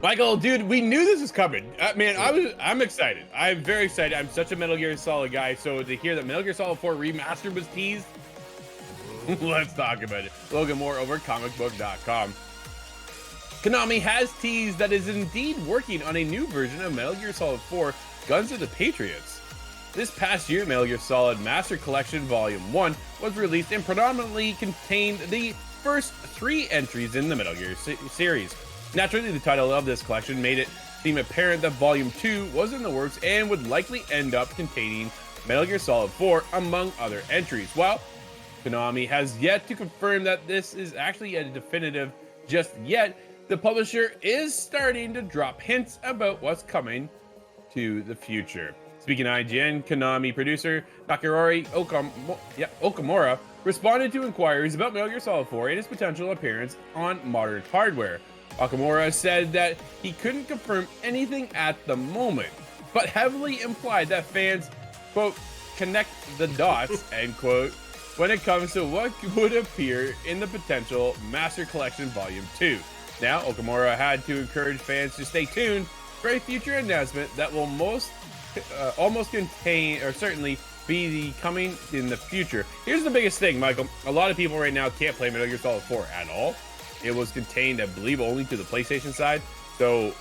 Michael, dude, we knew this was coming. Man, I'm excited. I'm very excited. I'm such a Metal Gear Solid guy. So to hear that Metal Gear Solid 4 Remastered was teased, let's talk about it. Logan Moore over comicbook.com. Konami has teased that is indeed working on a new version of Metal Gear Solid 4 Guns of the Patriots. This past year, Metal Gear Solid Master Collection Volume 1 was released and predominantly contained the first 3 entries in the Metal Gear series. Naturally, the title of this collection made it seem apparent that Volume 2 was in the works and would likely end up containing Metal Gear Solid 4 among other entries. While Konami has yet to confirm that this is actually a definitive just yet, the publisher is starting to drop hints about what's coming to the future. Speaking of IGN, Konami producer Noriaki Okamura responded to inquiries about Metal Gear Solid 4 and its potential appearance on modern hardware. Okamura said that he couldn't confirm anything at the moment, but heavily implied that fans, quote, connect the dots, end quote, when it comes to what would appear in the potential Master Collection Volume 2. Now, Okamura had to encourage fans to stay tuned for a future announcement that will almost contain, or certainly be coming in the future. Here's the biggest thing, Michael. A lot of people right now can't play Metal Gear Solid 4 at all. It was contained, I believe, only to the PlayStation side. So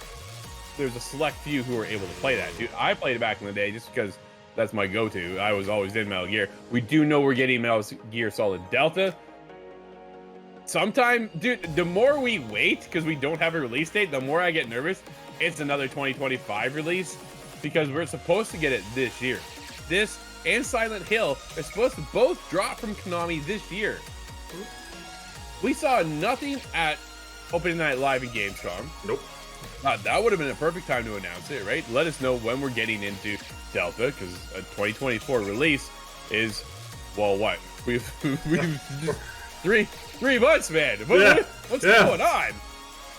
there's a select few who are able to play that. Dude, I played it back in the day just because that's my go-to. I was always in Metal Gear. We do know we're getting Metal Gear Solid Delta. Sometime, dude, the more we wait, because we don't have a release date, the more I get nervous. It's another 2025 release, because we're supposed to get it this year. This and Silent Hill are supposed to both drop from Konami this year. We saw nothing at Opening Night Live in Gamescom. Nope. That would have been a perfect time to announce it, right? Let us know when we're getting into Delta, because a 2024 release is, well, what? We've three months, man. What's going on?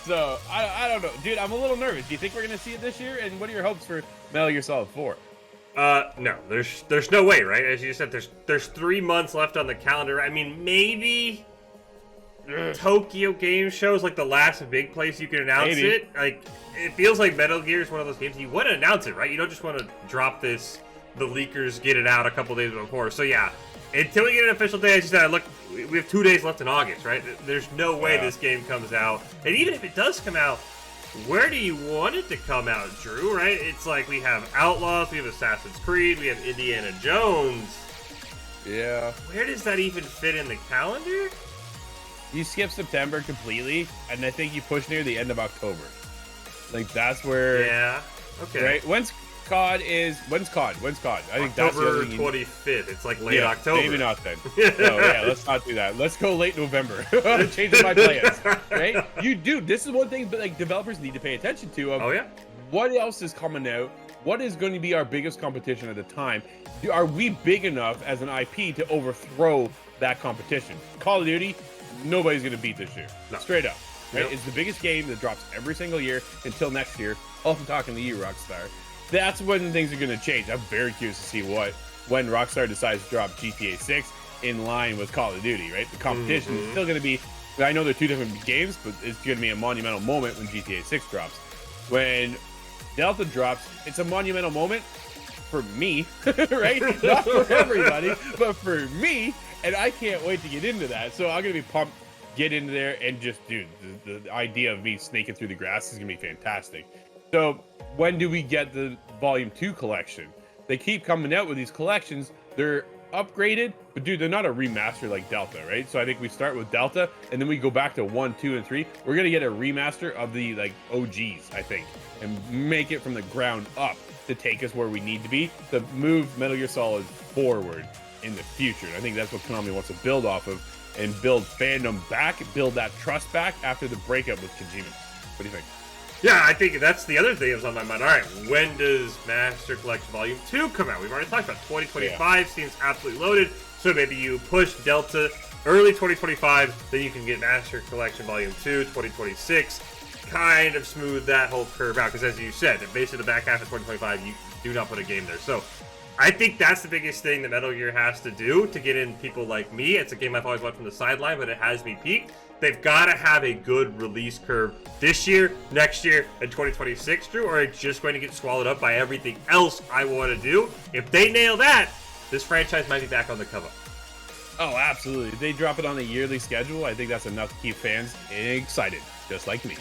So I don't know, dude. I'm a little nervous. Do you think we're gonna see it this year? And what are your hopes for Metal Gear Solid 4? No. There's no way, right? As you said, there's 3 months left on the calendar. I mean, maybe Tokyo Game Show is like the last big place you can announce it. Like, it feels like Metal Gear is one of those games you want to announce it, right? You don't just want to drop this. The leakers get it out a couple days before. So yeah, until we get an official day, as you said, look, we have 2 days left in August, right? There's no way this game comes out. And even if it does come out, where do you want it to come out, Drew, right? It's like we have Outlaws, we have Assassin's Creed, we have Indiana Jones. Yeah. Where does that even fit in the calendar? You skip September completely, and I think you push near the end of October. Like, that's where... Yeah, okay. Right? When's COD? I think October that's the other thing 25th. It's like late October. Maybe not then. No, yeah, let's not do that. Let's go late November. I'm changing my plans. Right? This is one thing that like developers need to pay attention to. Oh yeah. What else is coming out? What is going to be our biggest competition at the time? Are we big enough as an IP to overthrow that competition? Call of Duty, nobody's going to beat this year. No. Straight up. Right? Yep. It's the biggest game that drops every single year until next year. Oh, I'm talking to you, Rockstar. That's when things are going to change. I'm very curious to see when Rockstar decides to drop GTA 6 in line with Call of Duty, right? The competition is still going to be, I know they're two different games, but it's going to be a monumental moment when GTA 6 drops. When Delta drops, it's a monumental moment for me, right? Not for everybody, but for me, and I can't wait to get into that. So I'm going to be pumped, get into there, and just, dude, the idea of me snaking through the grass is going to be fantastic. So when do we get the Volume 2 collection? They keep coming out with these collections. They're upgraded, but dude, they're not a remaster like Delta, right? So I think we start with Delta, and then we go back to 1, 2, and 3. We're gonna get a remaster of the like OGs, I think, and make it from the ground up to take us where we need to be to move Metal Gear Solid forward in the future. And I think that's what Konami wants to build off of and build fandom back, build that trust back after the breakup with Kojima. What do you think? Yeah, I think that's the other thing that's on my mind. All right, when does Master Collection Volume 2 come out? We've already talked about 2025 seems absolutely loaded, so maybe you push Delta early 2025, then you can get Master Collection Volume 2, 2026, kind of smooth that whole curve out, because as you said, basically the back half of 2025, you do not put a game there. So I think that's the biggest thing that Metal Gear has to do to get in people like me. It's a game I've always watched from the sideline, but it has me peaked. they've got to have a good release curve this year, next year, and 2026, Drew, or it's just going to get swallowed up by everything else I want to do. If they nail that, this franchise might be back on the come up. Oh, absolutely. If they drop it on a yearly schedule, I think that's enough to keep fans excited, just like me.